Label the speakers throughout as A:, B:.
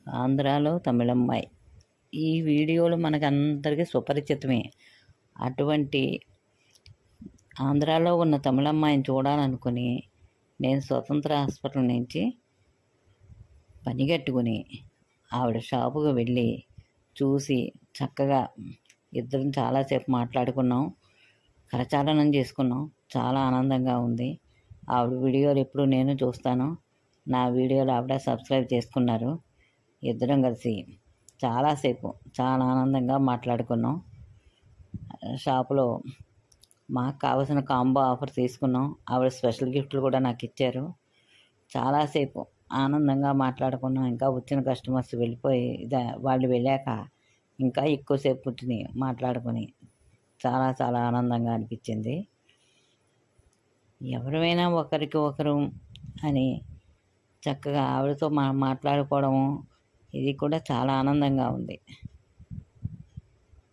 A: ఆంధ్రాలో తమిళమ్మాయి. ఈ వీడియోలు మనకందరికీ సుపరిచితమే. అటువంటి ఆంధ్రాలో ఉన్న తమిళమ్మాయిని చూడాలనుకుని నేను స్వతంత్ర హాస్పిటల్ నుంచి పనిగట్టుకుని ఆవిడ షాపుకు వెళ్ళి చూసి చక్కగా ఇద్దరం చాలాసేపు మాట్లాడుకున్నాం, కరచాలనం చేసుకున్నాం. చాలా ఆనందంగా ఉంది. ఆవిడ వీడియోలు ఎప్పుడు నేను చూస్తాను. నా వీడియోలు ఆవిడ సబ్స్క్రైబ్ చేసుకున్నారు. ఇద్దరం కలిసి చాలాసేపు చాలా ఆనందంగా మాట్లాడుకున్నాం. షాపులో మాకు కావలసిన కాంబో ఆఫర్ తీసుకున్నాం. ఆవిడ స్పెషల్ గిఫ్ట్లు కూడా నాకు ఇచ్చారు. చాలాసేపు ఆనందంగా మాట్లాడుకున్నాం. ఇంకా వచ్చిన కస్టమర్స్ వెళ్ళిపోయి వాళ్ళు వెళ్ళాక ఇంకా ఎక్కువసేపు కూర్చుని మాట్లాడుకుని చాలా చాలా ఆనందంగా అనిపించింది. ఎవరైనా ఒకరికి ఒకరు అని చక్కగా ఆవిడతో మాట్లాడుకోవడము ఇది కూడా చాలా ఆనందంగా ఉంది.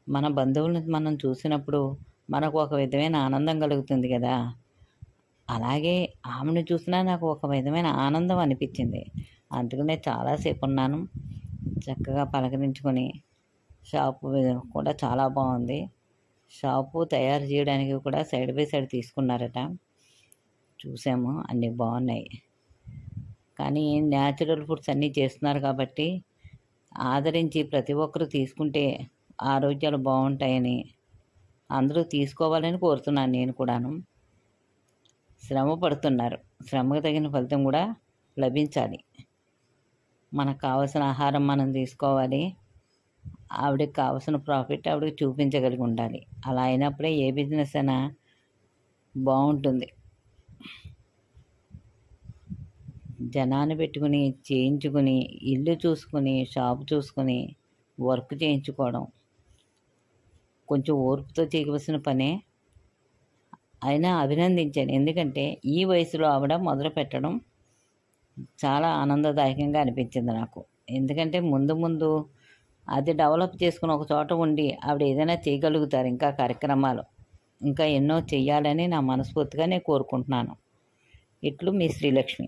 A: మన బంధువులను మనం చూసినప్పుడు మనకు ఒక విధమైన ఆనందం కలుగుతుంది కదా. అలాగే ఆమెను చూసినా నాకు ఒక విధమైన ఆనందం అనిపించింది. అందుకనే చాలాసేపు ఉన్నాను. చక్కగా పలకరించుకొని షాపు కూడా చాలా బాగుంది. షాపు తయారు చేయడానికి కూడా సైడ్ బై సైడ్ తీసుకున్నారట. చూసాము, అన్నీ బాగున్నాయి. కానీ న్యాచురల్ ఫుడ్స్ అన్నీ చేస్తున్నారు కాబట్టి ఆదరించి ప్రతి ఒక్కరు తీసుకుంటే ఆరోగ్యాలు బాగుంటాయని అందరూ తీసుకోవాలని కోరుతున్నాను. నేను కూడాను. శ్రమ పడుతున్నారు, శ్రమకు తగిన ఫలితం కూడా లభించాలి. మనకు కావలసిన ఆహారం మనం తీసుకోవాలి. ఆవిడకి కావలసిన ప్రాఫిట్ ఆవిడకి చూపించగలిగి ఉండాలి. అలా అయినప్పుడే ఏ బిజినెస్ అయినా బాగుంటుంది. జనాన్ని పెట్టుకుని చేయించుకుని ఇల్లు చూసుకుని షాపు చూసుకుని వర్క్ చేయించుకోవడం కొంచెం ఓర్పుతో చేయవలసిన పనే. అయినా అభినందించాను. ఎందుకంటే ఈ వయసులో ఆవిడ మొదలు పెట్టడం చాలా ఆనందదాయకంగా అనిపించింది నాకు. ఎందుకంటే ముందు ముందు అది డెవలప్ చేసుకుని ఒక చోట ఉండి ఆవిడ ఏదైనా చేయగలుగుతారు. ఇంకా కార్యక్రమాలు ఇంకా ఎన్నో చెయ్యాలని నా మనస్ఫూర్తిగా నేను కోరుకుంటున్నాను. ఇట్లు మీ శ్రీలక్ష్మి.